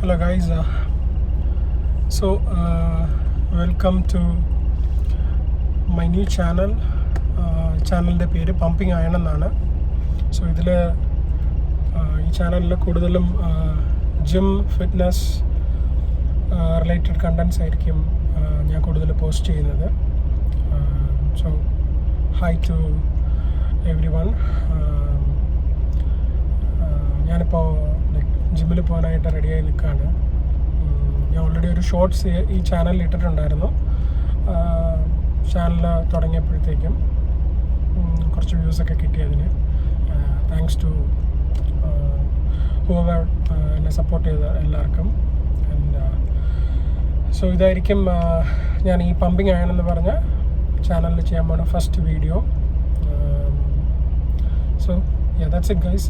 Hello guys, welcome to my new channel. ചാനലിൻ്റെ പേര് pumping iron എന്നാണ്. സോ ഇതിൽ ഈ ചാനലിൽ കൂടുതലും ജിം ഫിറ്റ്നസ് റിലേറ്റഡ് കണ്ടൻസ് ആയിരിക്കും ഞാൻ കൂടുതൽ പോസ്റ്റ് ചെയ്യുന്നത്. So hi to everyone. ഞാനിപ്പോൾ ജിമ്മിൽ പോകാനായിട്ട് റെഡിയായി നിൽക്കുകയാണ്. ഞാൻ ഓൾറെഡി ഒരു ഷോർട്സ് ഈ ചാനലിൽ ഇട്ടിട്ടുണ്ടായിരുന്നു. ചാനൽ തുടങ്ങിയപ്പോഴത്തേക്കും കുറച്ച് വ്യൂസൊക്കെ കിട്ടിയതിന് താങ്ക്സ് ടു ഹൂവർ എന്നെ സപ്പോർട്ട് ചെയ്ത എല്ലാവർക്കും. സോ ഇതായിരിക്കും ഞാൻ ഈ പമ്പിങ് അയൺ എന്ന് പറഞ്ഞ ചാനലിൽ ചെയ്യാൻ പോകുന്ന first video. So that's it guys.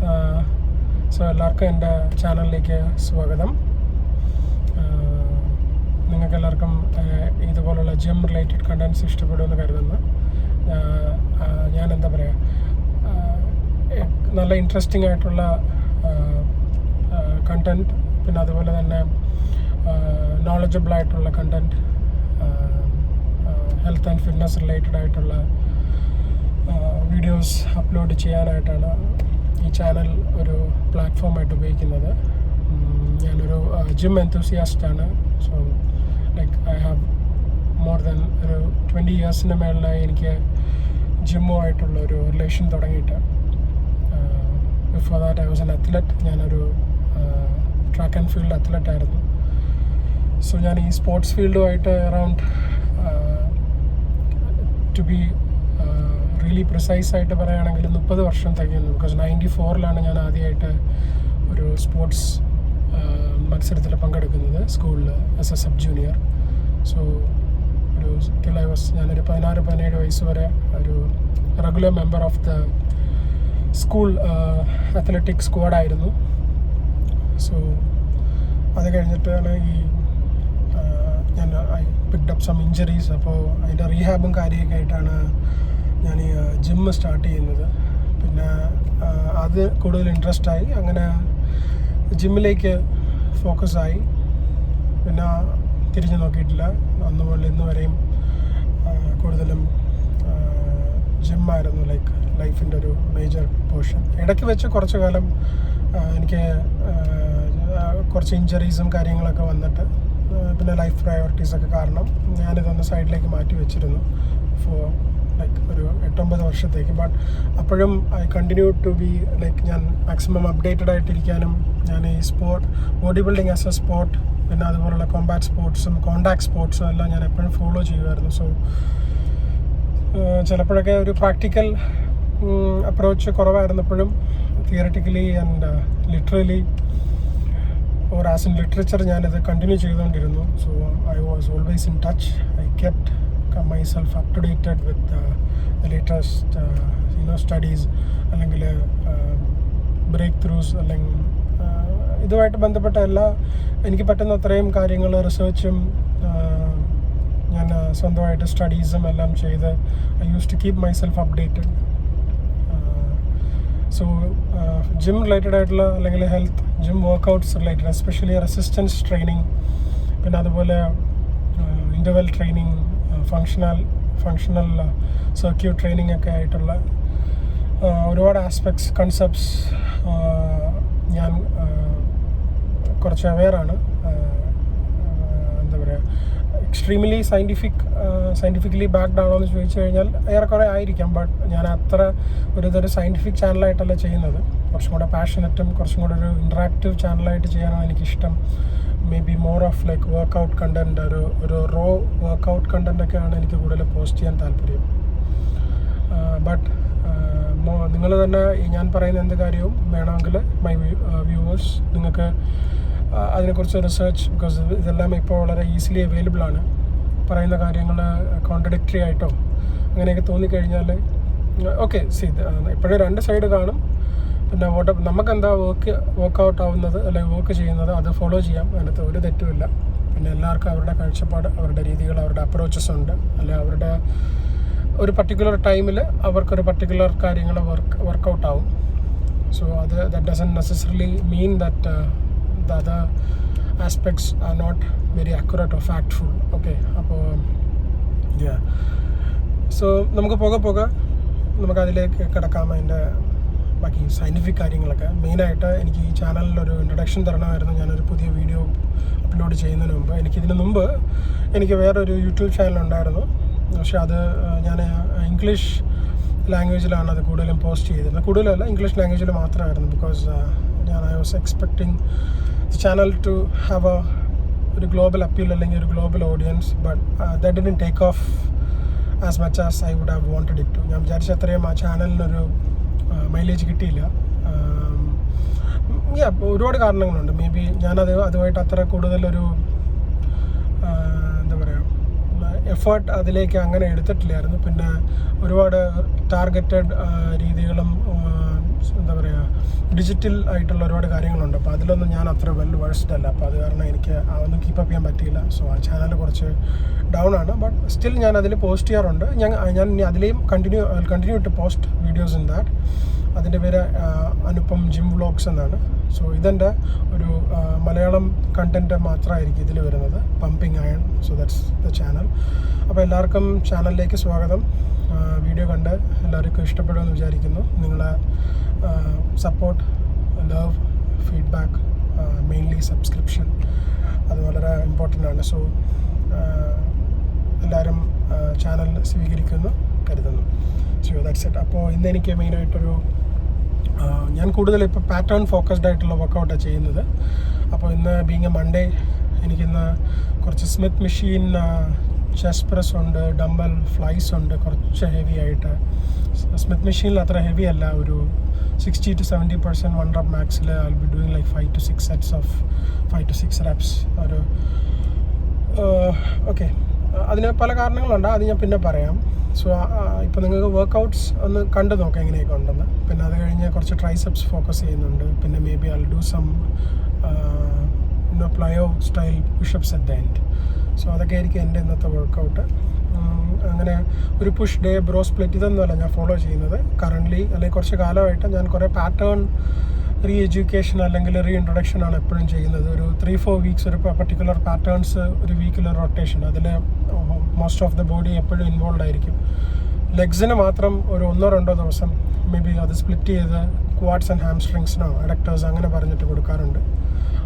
So എല്ലാവർക്കും എൻ്റെ ചാനലിലേക്ക് സ്വാഗതം. നിങ്ങൾക്ക് എല്ലാവർക്കും ഇതുപോലുള്ള ജിം റിലേറ്റഡ് കണ്ടൻസ് ഇഷ്ടപ്പെടുമെന്ന് കരുതുന്നു. ഞാൻ എന്താ പറയുക, നല്ല ഇൻട്രസ്റ്റിംഗ് ആയിട്ടുള്ള കണ്ടൻറ്റ്, പിന്നെ അതുപോലെ തന്നെ നോളജബിൾ ആയിട്ടുള്ള content, health and fitness related ആയിട്ടുള്ള വീഡിയോസ് അപ്ലോഡ് ചെയ്യാനായിട്ടാണ് ഈ ചാനൽ ഒരു പ്ലാറ്റ്ഫോമായിട്ട് ഉപയോഗിക്കുന്നത്. ഞാനൊരു ജിം എന്തൂസിയാസ്റ്റാണ്. So like I have more than ഒരു 20 ഇയേഴ്സിന് മേളിലായി എനിക്ക് ജിമ്മുമായിട്ടുള്ള ഒരു റിലേഷൻ തുടങ്ങിയിട്ട്. Before that I was an athlete. ഞാനൊരു ട്രാക്ക് ആൻഡ് ഫീൽഡ് അത്ലറ്റ് ആയിരുന്നു. സോ ഞാൻ ഈ സ്പോർട്സ് ഫീൽഡുമായിട്ട് around to be really precise ആയിട്ട് പറയുകയാണെങ്കിൽ 30 വർഷം തികയുന്നു. ബിക്കോസ് 94 ഞാൻ ആദ്യമായിട്ട് ഒരു സ്പോർട്സ് മത്സരത്തിൽ പങ്കെടുക്കുന്നത് സ്കൂളിൽ as a sub junior. So ഒരു ഞാനൊരു 16-17 വയസ്സ് വരെ ഒരു regular member of the school athletic സ്ക്വാഡായിരുന്നു. സോ അത് കഴിഞ്ഞിട്ടാണ് ഞാൻ I picked up some injuries. അപ്പോൾ അതിൻ്റെ റീഹാബും കാര്യമൊക്കെ ആയിട്ടാണ് ഞാൻ ഈ ജിമ്മ് സ്റ്റാർട്ട് ചെയ്യുന്നത്. പിന്നെ അത് കൂടുതൽ ഇൻട്രസ്റ്റായി, അങ്ങനെ ജിമ്മിലേക്ക് ഫോക്കസായി. പിന്നെ തിരിഞ്ഞു നോക്കിയിട്ടില്ല. അന്ന് മുതൽ ഇന്ന് വരെയും കൂടുതലും ജിമ്മായിരുന്നു ലൈക്ക് ലൈഫിൻ്റെ ഒരു മേജർ പോർഷൻ. ഇടയ്ക്ക് വെച്ച് കുറച്ച് കാലം എനിക്ക് കുറച്ച് ഇഞ്ചറീസും കാര്യങ്ങളൊക്കെ വന്നിട്ട് പിന്നെ ലൈഫ് പ്രയോറിറ്റീസൊക്കെ കാരണം ഞാനിതൊന്ന് സൈഡിലേക്ക് മാറ്റി വെച്ചിരുന്നു ഫോർ ലൈക്ക് ഒരു 8-9 വർഷത്തേക്ക്. ബട്ട് അപ്പോഴും I continue to be like ഞാൻ മാക്സിമം അപ്ഡേറ്റഡ് ആയിട്ടിരിക്കാനും ഞാൻ ഈ body building as a sport, പിന്നെ അതുപോലുള്ള കോമ്പാറ്റ് സ്പോർട്സും കോണ്ടാക്ട് സ്പോർട്സും എല്ലാം ഞാൻ എപ്പോഴും ഫോളോ ചെയ്യുമായിരുന്നു. സോ ചിലപ്പോഴൊക്കെ ഒരു പ്രാക്ടിക്കൽ അപ്രോച്ച് കുറവായിരുന്നപ്പോഴും theoretically and literally or as in literature ഞാനിത് കണ്ടിന്യൂ ചെയ്തുകൊണ്ടിരുന്നു. So I was always in touch. I kept myself up to date with the latest studies അല്ലെങ്കിൽ breakthroughs അല്ലെങ്കിൽ ഇതുമായിട്ട് ബന്ധപ്പെട്ട എല്ലാ എനിക്ക് പറ്റുന്ന അത്രയും കാര്യങ്ങൾ റിസർച്ചും ഞാൻ സ്വന്തമായിട്ട് സ്റ്റഡീസും എല്ലാം ചെയ്ത് I use to keep myself updated. So gym related ആയിട്ടുള്ള അല്ലെങ്കിൽ health gym workouts related, especially resistance training, പിന്നെ അതുപോലെ interval training, functional circuit training ഒക്കെ ആയിട്ടുള്ള ഒരുപാട് ആസ്പെക്ട്സ് കൺസെപ്റ്റ്സ് ഞാൻ കുറച്ച് അവെയറാണ്. എന്താ പറയുക, എക്സ്ട്രീംലി സയൻറ്റിഫിക്കലി ബാക്ക്ഡ് ആണോ എന്ന് ചോദിച്ചു കഴിഞ്ഞാൽ ഏറെക്കുറെ ആയിരിക്കാം. ബട്ട് ഞാൻ അത്ര ഇതൊരു സയൻറ്റിഫിക് ചാനലായിട്ടല്ല ചെയ്യുന്നത്. കുറച്ചും കൂടെ പാഷനറ്റും കുറച്ചും കൂടെ ഒരു ഇൻട്രാക്റ്റീവ് ചാനലായിട്ട് ചെയ്യാനാണ് എനിക്കിഷ്ടം. May be more of like workout content, ഒരു റോ വർക്കൗട്ട് കണ്ടൻറ്റൊക്കെയാണ് എനിക്ക് കൂടുതൽ പോസ്റ്റ് ചെയ്യാൻ താല്പര്യം. ബട്ട് നിങ്ങൾ തന്നെ ഞാൻ പറയുന്ന എന്ത് കാര്യവും വേണമെങ്കിൽ മൈ വ്യൂവേഴ്സ് നിങ്ങൾക്ക് അതിനെക്കുറിച്ച് റിസർച്ച്, ബിക്കോസ് ഇതെല്ലാം ഇപ്പോൾ വളരെ ഈസിലി അവൈലബിൾ ആണ്. പറയുന്ന കാര്യങ്ങൾ കോൺട്രഡിക്ടറി ആയിട്ടോ അങ്ങനെയൊക്കെ തോന്നിക്കഴിഞ്ഞാൽ ഓക്കെ, ഇപ്പോഴും 2 സൈഡ് കാണും. പിന്നെ നമുക്കെന്താ വർക്കൗട്ട് ആവുന്നത് അല്ലെങ്കിൽ വർക്ക് ചെയ്യുന്നത് അത് ഫോളോ ചെയ്യാം. അതിനകത്ത് ഒരു തെറ്റുമില്ല. പിന്നെ എല്ലാവർക്കും അവരുടെ കാഴ്ചപ്പാട്, അവരുടെ രീതികൾ, അവരുടെ അപ്രോച്ചസ് ഉണ്ട്. അല്ലെങ്കിൽ അവരുടെ ഒരു പർട്ടിക്കുലർ ടൈമിൽ അവർക്കൊരു പർട്ടിക്കുലർ കാര്യങ്ങൾ വർക്കൗട്ട് ആവും. So that doesn't necessarily mean that the other aspects are not very accurate or factful. Okay, അപ്പോൾ സോ നമുക്ക് പോകെ നമുക്കതിലേക്ക് കിടക്കാം. അതിൻ്റെ ബാക്കി സയൻറ്റിഫിക് കാര്യങ്ങളൊക്കെ. മെയിനായിട്ട് എനിക്ക് ഈ ചാനലിലൊരു ഇൻട്രഡക്ഷൻ തരണമായിരുന്നു. ഞാനൊരു പുതിയ വീഡിയോ അപ്ലോഡ് ചെയ്യുന്നതിന് മുമ്പ്. എനിക്കിതിന് മുമ്പ് എനിക്ക് വേറൊരു യൂട്യൂബ് ചാനലുണ്ടായിരുന്നു. പക്ഷേ അത് ഞാൻ ഇംഗ്ലീഷ് ലാംഗ്വേജിലാണ് അത് കൂടുതലും പോസ്റ്റ് ചെയ്തിരുന്നത്. കൂടുതലല്ല, ഇംഗ്ലീഷ് ലാംഗ്വേജിൽ മാത്രമായിരുന്നു. Because I was expecting the channel to have ഒരു ഗ്ലോബൽ അപ്പീൽ അല്ലെങ്കിൽ ഒരു global audience. But that didn't take off as much as I would have wanted it to. ഞാൻ വിചാരിച്ച അത്രയും ആ ചാനലിനൊരു മൈലേജ് കിട്ടിയില്ല. ഒരുപാട് കാരണങ്ങളുണ്ട്. മേ ബി അതുമായിട്ട് അത്ര കൂടുതലൊരു എന്താ പറയുക എഫേർട്ട് അതിലേക്ക് അങ്ങനെ എടുത്തിട്ടില്ലായിരുന്നു. പിന്നെ ഒരുപാട് ടാർഗറ്റഡ് രീതികളും എന്താ പറയുക ഡിജിറ്റൽ ആയിട്ടുള്ള ഒരുപാട് കാര്യങ്ങളുണ്ട്. അപ്പോൾ അതിലൊന്നും ഞാൻ അത്ര വെൽ വേഴ്സ്ഡ് അല്ല. അപ്പോൾ അത് കാരണം എനിക്ക് അതൊന്നും കീപ്പപ്പ് ചെയ്യാൻ പറ്റിയില്ല. സോ ആ ചാനൽ കുറച്ച് ഡൗൺ ആണ്. ബട്ട് സ്റ്റിൽ ഞാൻ അതിൽ പോസ്റ്റ് ചെയ്യാറുണ്ട്. ഞാൻ അതിലെയും continue to post videos in that. അതിൻ്റെ പേര് അനുപം ജിം വ്ളോഗ്സ് എന്നാണ്. സോ ഇതെൻ്റെ ഒരു മലയാളം കണ്ടൻറ്റ് മാത്രമായിരിക്കും ഇതിൽ വരുന്നത്, pumping iron. So that's the channel. അപ്പോൾ എല്ലാവർക്കും ചാനലിലേക്ക് സ്വാഗതം. വീഡിയോ കണ്ട് എല്ലാവർക്കും ഇഷ്ടപ്പെടുമെന്ന് വിചാരിക്കുന്നു. നിങ്ങളെ support, love, feedback, mainly subscription, അത് വളരെ ഇമ്പോർട്ടൻ്റ് ആണ്. സോ എല്ലാവരും ചാനൽ സ്വീകരിക്കുമെന്ന് കരുതുന്നു. So that's it. അപ്പോൾ ഇന്നെനിക്ക് മെയിനായിട്ടൊരു ഞാൻ കൂടുതൽ ഇപ്പോൾ പാറ്റേൺ ഫോക്കസ്ഡ് ആയിട്ടുള്ള വർക്കൗട്ടാണ് ചെയ്യുന്നത്. അപ്പോൾ ഇന്ന് ബീങ് എ മൺഡേ എനിക്കിന്ന് കുറച്ച് സ്മിത്ത് മെഷീൻ ചെസ്റ്റ് പ്രസ് ഉണ്ട്, ഡംബൽ ഫ്ലൈസ് ഉണ്ട്, കുറച്ച് ഹെവി ആയിട്ട്. സ്മിത്ത് മെഷീനിൽ അത്ര ഹെവി അല്ല, ഒരു 60 to 70% 1 rep മാക്സിൽ I will be doing like 5 to 6 sets of 5 to 6 reps. ഒരു ഓക്കെ, അതിന് പല കാരണങ്ങളുണ്ട്, അത് ഞാൻ പിന്നെ പറയാം. സോ ഇപ്പോൾ നിങ്ങൾക്ക് വർക്കൗട്ട്സ് ഒന്ന് കണ്ടു നോക്കാം എങ്ങനെയൊക്കെ ഉണ്ടെന്ന്. പിന്നെ അത് കഴിഞ്ഞ് കുറച്ച് ട്രൈസെപ്സ് ഫോക്കസ് ചെയ്യുന്നുണ്ട്. പിന്നെ maybe I will do some plyo style pushups at the end. So അതൊക്കെ ആയിരിക്കും എൻ്റെ ഇന്നത്തെ വർക്കൗട്ട്. അങ്ങനെ ഒരു പുഷ് ഡേ, ബ്രോ സ്പ്ലിറ്റ്, ഇതൊന്നുമല്ല ഞാൻ ഫോളോ ചെയ്യുന്നത് കറൻ്റ്ലി. അല്ലെങ്കിൽ കുറച്ച് കാലമായിട്ട് ഞാൻ കുറേ പാറ്റേൺ റീ എഡ്യൂക്കേഷൻ അല്ലെങ്കിൽ റീ ഇൻട്രൊഡക്ഷനാണ് എപ്പോഴും ചെയ്യുന്നത്. ഒരു 3-4 വീക്സ് ഒരു പർട്ടിക്കുലർ പാറ്റേൺസ്, ഒരു വീക്കിലൊരു റൊട്ടേഷൻ. അതിൽ മോസ്റ്റ് ഓഫ് ദ ബോഡി എപ്പോഴും ഇൻവോൾവ് ആയിരിക്കും. ലെഗ്സിന് മാത്രം ഒരു 1-2 ദിവസം മേ ബി അത് സ്പ്ലിറ്റ് ചെയ്ത് ക്വാഡ്സ് ആൻഡ് ഹാംസ്ട്രിങ്സിനോ അഡക്ടേഴ്സ് അങ്ങനെ പറഞ്ഞിട്ട് കൊടുക്കാറുണ്ട്.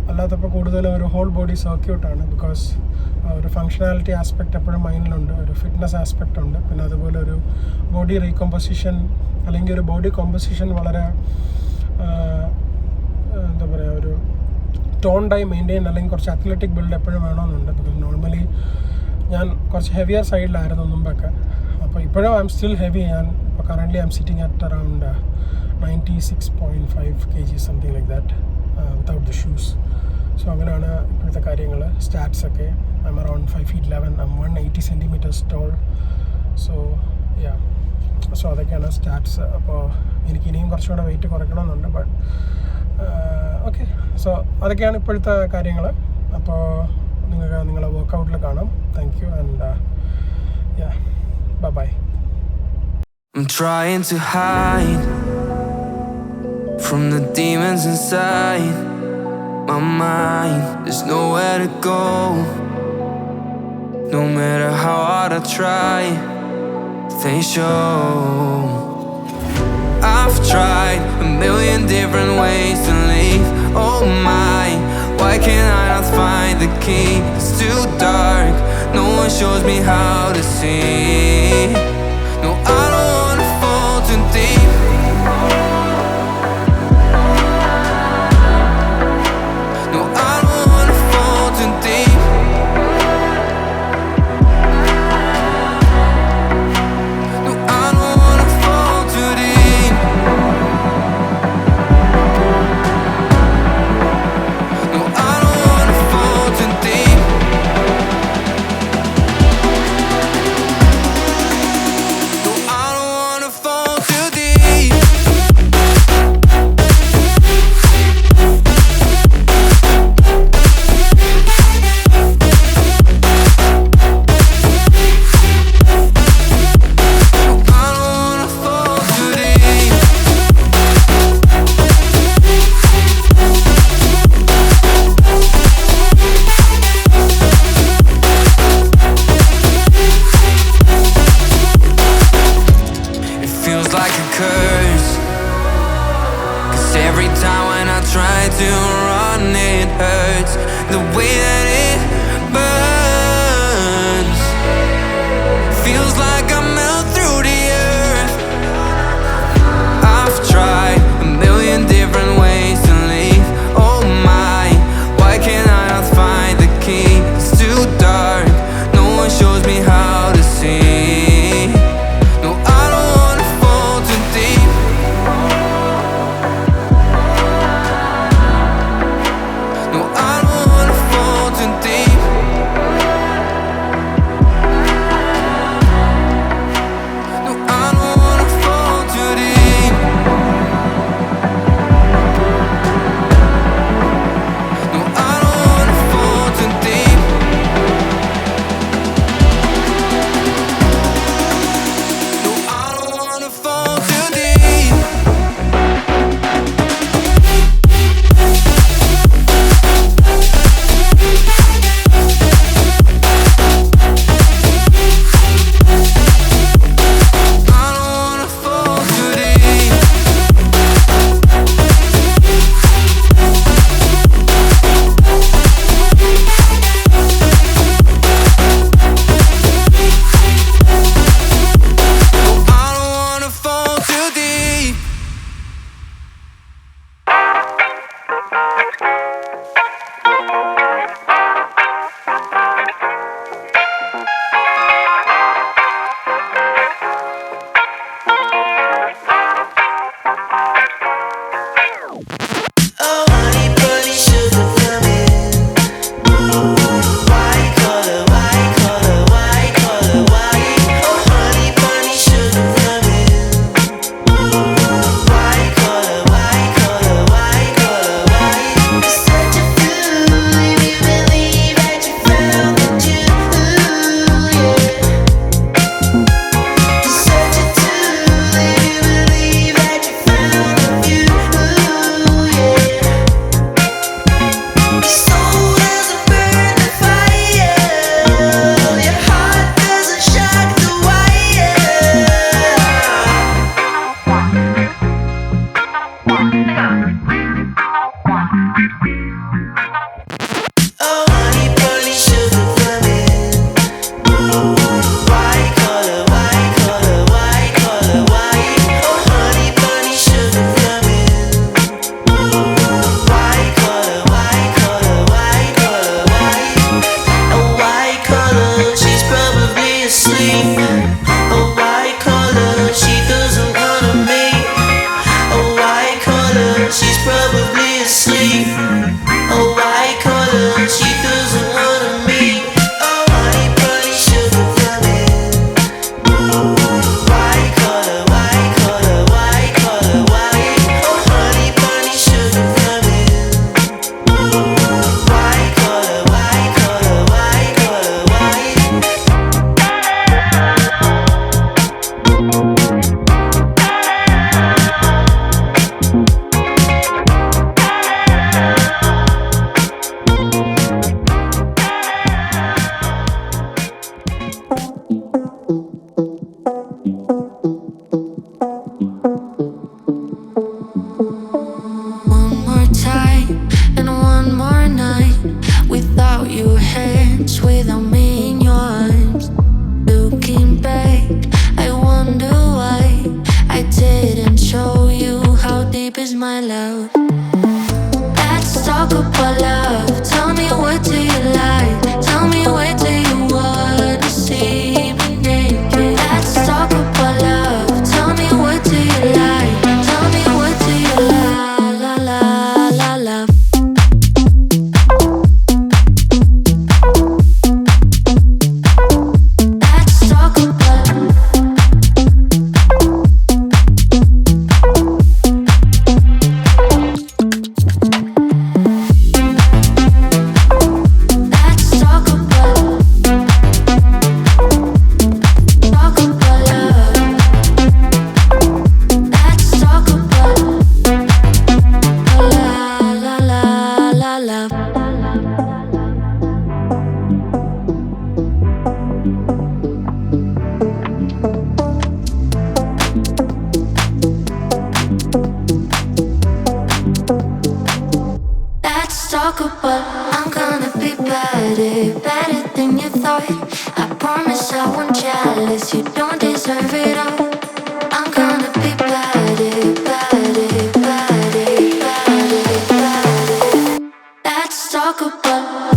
അല്ലാത്തപ്പോൾ കൂടുതലും ഒരു ഹോൾ ബോഡി സർക്യൂട്ടാണ്. ബിക്കോസ് ഒരു ഫങ്ഷണാലിറ്റി ആസ്പെക്റ്റ് എപ്പോഴും മൈൻഡിലുണ്ട്, ഒരു ഫിറ്റ്നസ് ആസ്പെക്റ്റ് ഉണ്ട്. പിന്നെ അതുപോലെ ഒരു ബോഡി റീകമ്പോസിഷൻ അല്ലെങ്കിൽ ഒരു ബോഡി കോമ്പോസിഷൻ വളരെ എന്താ പറയുക, ഒരു ടോണ്ടായി മെയിൻറ്റെയിൻ അല്ലെങ്കിൽ കുറച്ച് അത്ലറ്റിക് ബിൽഡ് എപ്പോഴും വേണമെന്നുണ്ട്. ബിക്കോസ് നോർമലി ഞാൻ കുറച്ച് ഹെവിയർ സൈഡിലായിരുന്നു മുമ്പൊക്കെ. അപ്പോൾ ഇപ്പോഴും ഐ എം സ്റ്റിൽ ഹെവി. ഞാൻ ഇപ്പോൾ currently I am sitting at around 96.5 kg something like that without the shoes. So അങ്ങനെയാണ് ഇപ്പോഴത്തെ കാര്യങ്ങൾ. സ്റ്റാറ്റ്സ് ഒക്കെ I am around 5'11", I am 180 centimeters tall. So yeah, so അതൊക്കെയാണ് സ്റ്റാറ്റ്സ്. അപ്പോൾ എനിക്ക് ഇനിയും കുറച്ചുകൂടെ വെയിറ്റ് കുറയ്ക്കണമെന്നുണ്ട്. ബട്ട് ഓക്കെ, സോ അതൊക്കെയാണ് ഇപ്പോഴത്തെ കാര്യങ്ങൾ. അപ്പോൾ നിങ്ങൾക്ക് നിങ്ങളെ വർക്കൗട്ടിൽ കാണാം. Thank you and yeah, bye. I'm trying to hide from the demons inside my mind. There's nowhere to go, no matter how hard I try. They show I've tried a million different ways to leave. Oh my, why can't I not find the key? It's too dark, no one shows me how to see. No, I don't wanna fall too deep. No, I don't wanna fall too deep. No, I don't wanna fall too deep. No, I don't wanna fall too deep. Every time when I try to run, it hurts. The way that it burns feels like I melt through the earth. I've tried a million different ways to leave. Oh my, why can't I not find the key? It's too dark, no one shows me how to see. No, I don't wanna fall too deep. No, I don't wanna fall too deep. No, I don't wanna fall too deep. No, I don't wanna fall too deep. No, I don't wanna fall too deep. I don't wanna fall too deep. No, I don't wanna fall too deep. Oh, honey bunny, sugar plum. White collar, white collar, white collar, white. Oh, honey bunny, sugar plum. White collar, white collar, white collar, white. It's such a fool if you believe that you found the Jew, yeah. It's such a tool if you believe that you found the view, yeah. Your soul doesn't burn the fire. Your heart doesn't shock the wire. Oh, honey bunny, sugar plum. White collar, white collar, white collar, white. Oh, honey bunny, sugar plum. White collar, white collar, white collar, white. A white collar, she's probably asleep. A white collar, she doesn't wanna meet. A white collar, she's probably asleep. A white collar, she doesn't wanna meet. Oh, honey bunny, sugar plum. White collar, white collar, white collar, white. Oh, honey bunny, sugar plum. White collar, white collar, white collar, white. One more time and one more night without your hands, without me in your arms. Looking back, I wonder why I didn't show you how deep is my love. Let's talk about love. Tell me, what do you like? Tell me, where do you wanna see me naked? Let's talk about love. Tell me, what do you like? Tell me, what do you love? Let's talk about let's talk about jealous, you don't deserve it all. I'm gonna be bad, bad, bad, bad, bad. Let's talk about.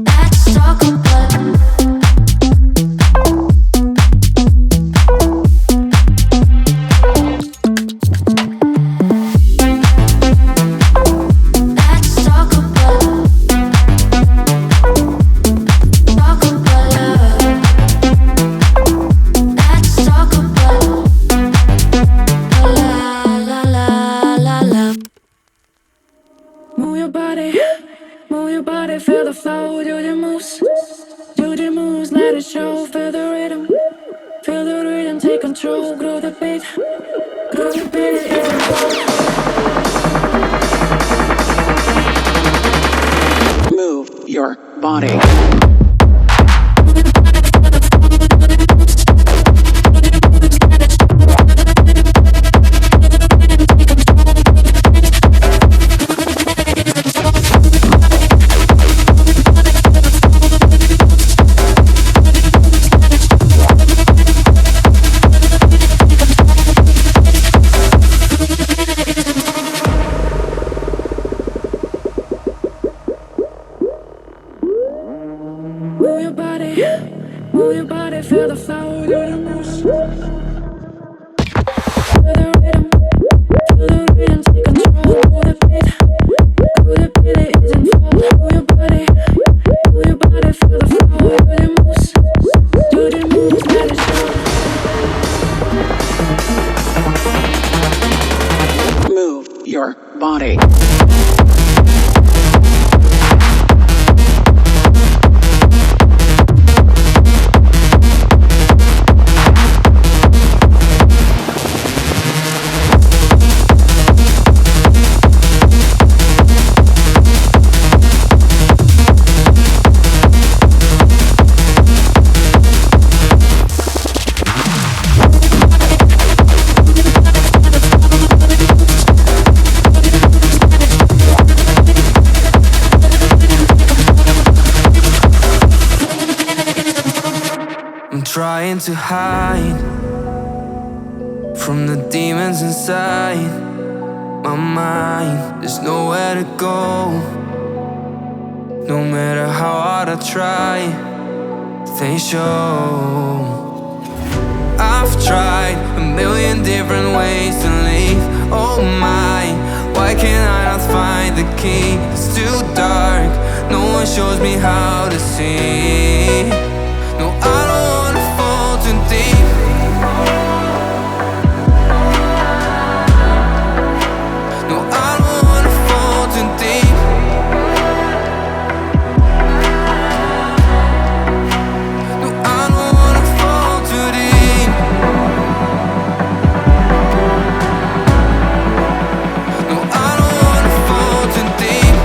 Let's talk about. Let's talk about. Talk about love. Let's talk about. La la la la la. Move your body, feel the flow, do the moves, let it show, feel the rhythm, take control, grow the beat, it isn't cold. Move your body. Move your body, feel the flow, do the moves. Feel the rhythm, take control, grow the beat, it isn't cold. Move your body, feel the flow, do the moves, let it show. Move your body. I'm trying to hide from the demons inside my mind. There's nowhere to go. No matter how hard I try, they show. I've tried a million different ways to leave. Oh my, why can't I not find the key? It's too dark, no one shows me how to see. No, I don't wanna fall too deep. No, I don't wanna fall too deep. No, I don't wanna fall too deep. No, I don't wanna fall too deep.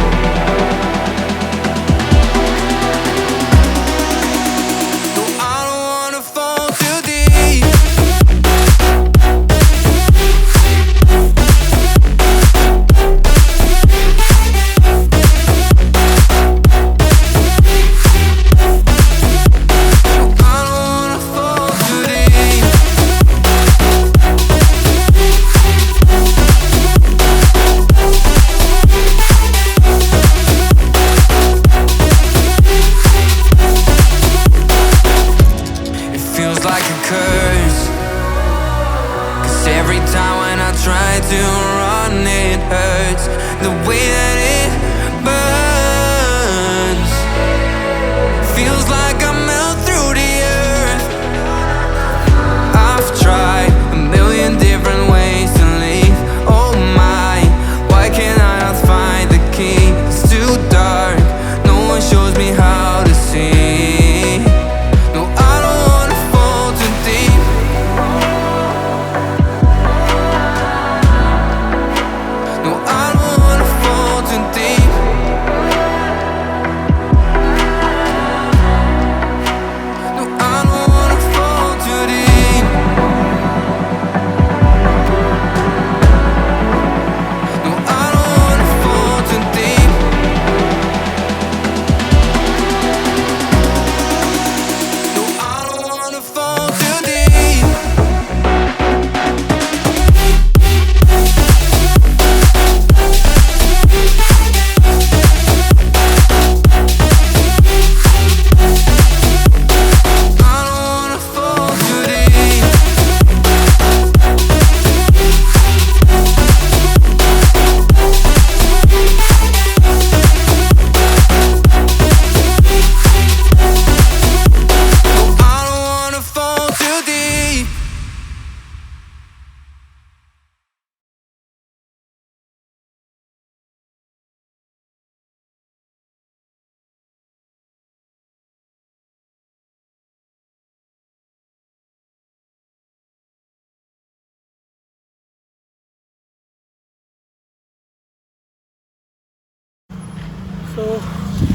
So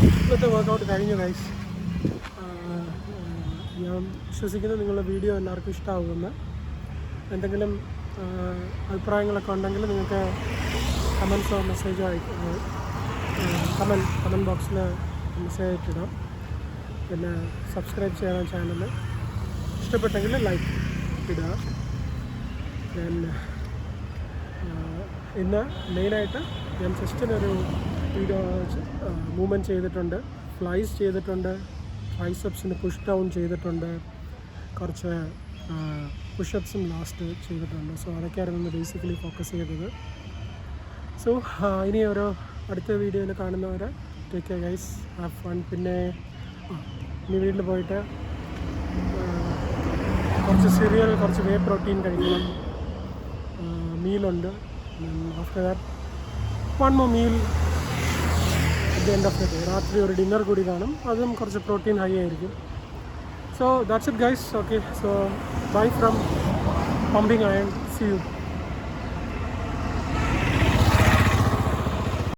ഇന്നത്തെ workout കഴിഞ്ഞു guys. ഞാൻ വിശ്വസിക്കുന്നു നിങ്ങളുടെ video എല്ലാവർക്കും ഇഷ്ടമാകുമെന്ന്. എന്തെങ്കിലും അഭിപ്രായങ്ങളൊക്കെ ഉണ്ടെങ്കിൽ നിങ്ങൾക്ക് കമൻസോ മെസ്സേജോ കമൻറ്റ് ബോക്സിൽ മെസ്സേജ് ആയിട്ടിടാം. പിന്നെ സബ്സ്ക്രൈബ് ചെയ്യണം ചാനൽ. ഇഷ്ടപ്പെട്ടെങ്കിൽ ലൈക്ക് ഇടുക. പിന്നെ ഇന്ന് മെയിനായിട്ട് ഞാൻ ചെസ്റ്റിനൊരു വീഡിയോ മൂവ്മെൻറ്റ് ചെയ്തിട്ടുണ്ട്, ഫ്ലൈസ് ചെയ്തിട്ടുണ്ട്, ട്രൈസെപ്സിന് പുഷ് ഡൗൺ ചെയ്തിട്ടുണ്ട്, കുറച്ച് പുഷപ്സും ലാസ്റ്റ് ചെയ്തിട്ടുണ്ട്. സോ അതൊക്കെയായിരുന്നു ബേസിക്കലി ഫോക്കസ് ചെയ്തത്. സോ ഇനി ഓരോ അടുത്ത വീഡിയോയിൽ കാണുന്നവരെ take care guys, have fun. പിന്നെ ഇനി വീട്ടിൽ പോയിട്ട് കുറച്ച് സീരിയൽ, കുറച്ച് വേ പ്രോട്ടീൻ കഴിക്കണം. മീലുണ്ട്. After that one more meal at the end of the day. രാത്രി ഒരു ഡിന്നർ കൂടി കാണും, അതും കുറച്ച് പ്രോട്ടീൻ ഹൈ ആയിരിക്കും. So that's it guys. Okay, so bye from pumping iron. See U.